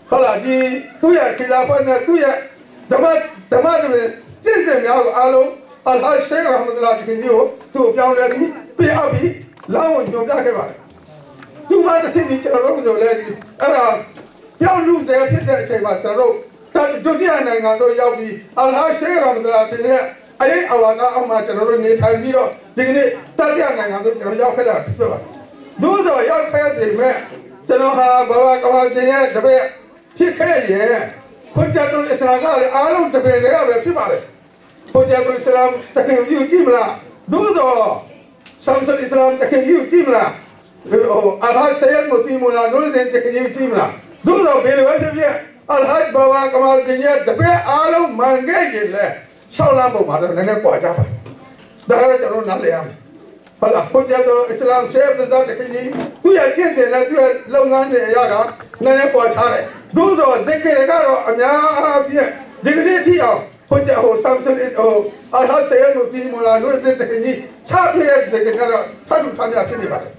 ဟုတ်လားဒီသူ့ရဲ့ခေလာဖတ်နဲ့သူ့ရဲ့ဓမ္မတွေကျင့်စဉ်များကိုအားလုံးအလ္လာဟ်ရှေခ်ရဟ်မတ်လာဒီကကြီးကိုသူ့ပြောင်းလဲပြီးပြအပ်ပြီးလောင်းကိုညွှန်ပြခဲ့ပါတယ်သူမှတစ်စိကျွန်တော်တို့ဆိုလဲဒီအဲ့ဒါပြောင်းလူစေဖြစ်တဲ့အချိန်မှာကျွန်တော်တို့ဒုတိယနိုင်ငံတို့ရောက်ပြီးအလ္လာဟ်ရှေခ်ရဟ်မတ်လာဒီကအရေးအဝါဒအောက်မှာကျွန်တော်တို့နေထိုင်ပြီးတော့ဒီကနေ့တတိယနိုင်ငံတို့ကျွန်တော်ရောက်ခဲ့တာဖြစ်ပါတယ်သို့တော်ရောက်ခဲ့တဲ့မဲ့ကျွန်တော်ဟာဘာဝကမာတင်ရဲ့တပည့်ဖြစ်ခဲ့ရဲ့ခွန်ကြတ်တုလ်အစ္စလာမ်ကလည်းအားလုံးတပည့်တွေကပဲဖြစ်ပါတယ်ခွန်ကြတ်တုလ်အစ္စလာမ်တကယ်ယူကြည့်မလားသို့တော်ဆမ်ဆလ်အစ္စလာမ်တကယ်ယူကြည့်မလားအလ္လာဟ်ဆယတ်မူတီမူလာနိုးစင်တကယ်ယူကြည့်မလားသို့တော်ဘယ်လိုဖြစ်ဖြစ်အလ္လာဟ်ဘာဝကမာတင်ရဲ့တပည့်အားလုံးမှန်ခဲ့ရင်လေဆောင်းလာဖို့မှာတော့နည်းနည်းပွားကြပါဒါကတော့ကျွန်တော်နားလည်ရမယ်ဟုတ်လားခွန်ကြတ်တုလ်အစ္စလာမ်ရှေ့ဘ်ဇတ်တကယ်ကြီးသူရဲ့ကျင့်စဉ်နဲ့သူရဲ့လုပ်ငန်းစဉ်အရာကနည်းနည်းပွားချတယ်သို့တော်ဇက်ကရကတော့အများအားဖြင့်ဒီကနေ့ထိအောင်ခွန်ကြတ်ဆမ်ဆလ်အလ္လာဟ်ဆယတ်မူတီမူလာနိုးစင်တကယ်ကြီးချပြတဲ့ဇက်ကရကတော့ထပ်ထူထပ်မြဖြစ်နေပါတယ်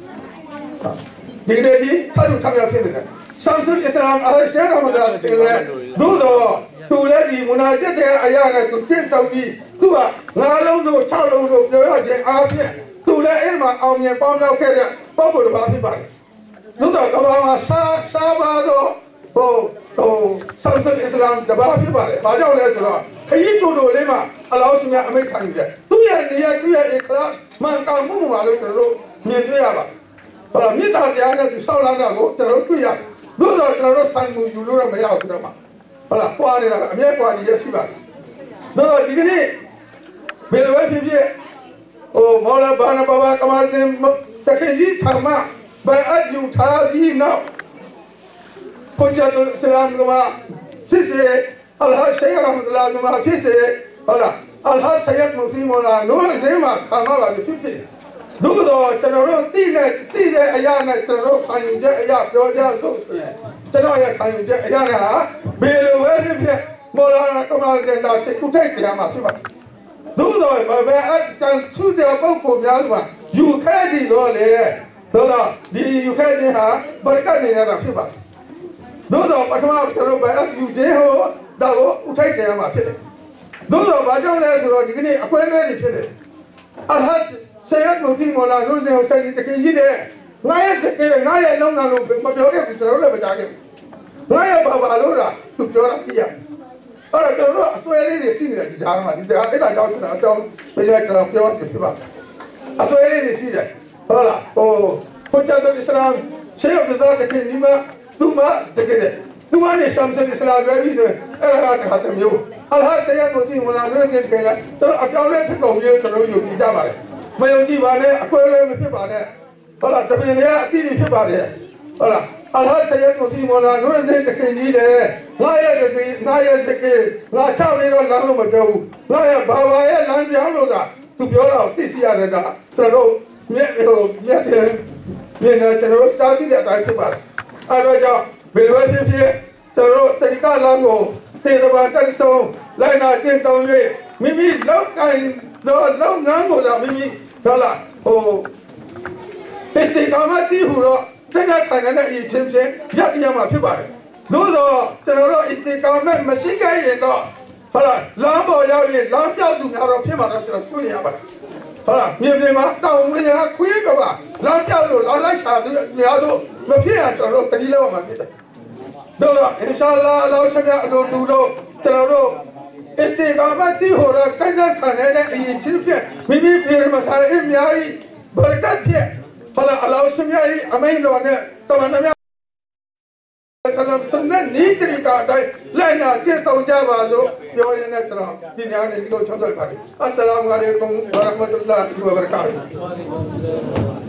ဒီကနေ့ထိထပ်ထူထပ်မြဖြစ်နေတယ်ဆမ်ဆလ်အစ္စလာမ်အလ္လာဟ်ရှေခ်ရဟ်မတ်လာဒီလေသို့တော်သူလည်းဒီမူနာကျက်တဲ့အရာနဲ့သူတင့်တောက်ပြီးသူက9လုံးတို့6လုံးတို့ပြောရခြင်းအားဖြင့်သူလည်းအဲ့မှာအောင်မြင်ပေါင်းရောက်ခဲ့တဲ့ပုဂ္ဂိုလ်တစ်ပါးဖြစ်ပါတယ်သို့တော်ကဘာမှာရှားပါတော့ဟိုဆမ်ဆလ်အစ္စလာမ်တပါးဖြစ်ပါတယ်ဘာကြောင့်လဲဆိုတော့ခရီးတူတူလေးမှာအလ္လာဟ်ရှင်ကအမိန့်ခံယူတယ်သူ့ရဲ့နေရာသူ့ရဲ့အခလာမှန်ကန်မှုမှာလို့ကျွန်တော်တို့မြင်တွေ့ရပါဘာလို့မြစ်တာတရားနဲ့သူဆောက်လာတာကိုကျွန်တော်တို့တွေ့ရသို့တော်ကျွန်တော်တို့ဆန်မှုယူလို့တော့မရဘူးတော့မှာဟုတ်လားပွားနေတာအမြဲပွားနေရရှိပါတယ်တော့ဒီကနေ့ဘယ်လိုပဲဖြစ်ဖြစ်မောလာဘာနာဘာဘာကမာတင်တခင်ကြီးထမဘယ်အယူထားပြီးနောက်ခွန်ကြတ်တုလ်အစ္စလာမ်ကဖြစ်စေအလ္လာဟ်ရှေခ်ရဟ်မတ်လာကဖြစ်စေဟုတ်လားအလ္လာဟ်ဆယတ်မူတီမူလာနိုးစင်မှာခါမပါဖြစ်စေသို့တော့ကျွန်တော်တို့သိတဲ့အရာနဲ့ကျွန်တော်တို့ခံယူချက်အရာပြောကြဆိုရင်ကျွန်တော်ရဲ့ခံယူချက်အရာနဲ့ဟာဘယ်လိုပဲဖြစ်ဖြစ်မောလာကမာတင်တာကုထိုက်တရားမှာဖြစ်ပါတယ်သို့တော့ဘယ်အတန်သူတဲ့ပုဂ္ဂိုလ်များစွာယူခဲ့ကြည့်တော့လေဆိုတော့ဒီယူခဲ့ခြင်းဟာဘရကတ်နေနေတာဖြစ်ပါတယ်သို့တော့ပထမကျွန်တော်ဘယ်အယူခြင်းဟိုတော့ကုထိုက်တရားမှာဖြစ်တယ်သို့တော့ဘာကြောင့်လဲဆိုတော့ဒီကနေ့အကွဲလွဲတွေဖြစ်တယ်အလ္လာဟ်ဆယတ်မူတီမူလာနိုးစင်ဟိုဆိုင်တကယ်ကြီးတဲ့ငါရဲ့စကေငါရဲ့လုံးကလုံးမပြောခဲ့ဘူးကျွန်တော်လည်းမကြားခဲ့ဘူးငါရဲ့ဘာလို့လားသူပြောတာပြရအဲ့တော့ကျွန်တော်တို့အစွဲလေးတွေရှိနေတာဒီကြားမှာဒီကြားအဲ့ဒါကြောင့်ကျွန်တော်အကြောင်းပြရကြတော့ပြောဖြစ်ပါအစွဲလေးတွေရှိတယ်ဟုတ်လားခွန်ကြတ်တုလ်အစ္စလာမ်ရှေခ်ဘ်ဇတ်တကယ်ကြီးမှာသူမတကယ်တဲ့သူကနေဆမ်ဆလ်အစ္စလာမ်ပဲပြီးဆိုအဲ့ဒါကတမျိုးအလ္လာဟ်ဆယတ်မူတီမူလာနိုးစင်တကယ်လားကျွန်တော်အပြောင်းလဲဖြစ်ကုန်ပြီးကျွန်တော်ယုံကြည်ကြပါတယ်မယုံကြည်ပါနဲ့အကွဲလဲမဖြစ်ပါနဲ့ဟုတ်လားတပင်တွေကအတိအဖြစ်ပါတယ်ဟုတ်လားအလ္လာဟ်ဆယတ်မူတီမူလာနိုးစင်တကယ်ကြီးတယ်ငါရဲ့စကေငါချပြီးတော့လမ်းလို့မပြောဘူးငါရဲ့ဘာရဲ့လမ်းကြောင်းလို့ကသူပြောတော့သိစီရတယ်ကကျွန်တော်တို့မြတ်တယ်မြင်တယ်ကျွန်တော်တို့ကြားသိတဲ့အတိုင်းဖြစ်ပါတယ်အဲ့တော့ကြောင့်ဘယ်လိုဖြစ်ဖြစ်ကျွန်တော်တို့တတိကလမ်းကိုသေတဘာတက်ဆုံးလိုက်နာကျင့်သုံး၍မိမိလောက်ကိုင်းတော့လောက်ငန်းကိုသာမိမိဟုတ်လားစတေကာမတိဟူတော့တကယ်ခိုင်တဲ့အရေးချင်းချင်းရတရားမှာဖြစ်ပါတယ်သို့သောကျွန်တော်တို့စတေကာမမရှိခဲ့ရင်တော့ဟုတ်လားလမ်းပေါ်ရောက်ရင်လမ်းပြောက်သူများတော့ဖြစ်မှာတော့ကျွန်တော်တွေ့ရပါတယ်ဟုတ်လားမြေပြင်မှာတောင်ဝင်ရခွေးကပါလမ်းပြောက်လို့လိုက်ချသူများတို့မဖြစ်ရကျွန်တော်တို့တတိလောက်မှာဖြစ်တယ်တို့တော့အင်ရှာအလ္လာဟ်အလောရှင်ကအလိုတူလို့ကျွန်တော်တို့စတေကာမတိဟူတော့တကယ်ခိုင်တဲ့အရေးချင်းဖြင့်မိမိပြေမစားအများကြီးဘရကတ်ဖြင့်ဟုတ်လားအလောရှင်ရဲ့အမိန်တော်နဲ့တမန်တော်ဆလမ်စနနီတရီကအတိုင်းလိုက်နာကျင့်သုံးကြပါစို့ပြောရတဲ့ကျွန်တော်ဒီညနေဒီလိုချောက်သွားပါတယ်အစ္စလာမ်အလိုင်ကွမ်ဝရဟ်မတ်တူလာဟ်ဝဘရကာတူ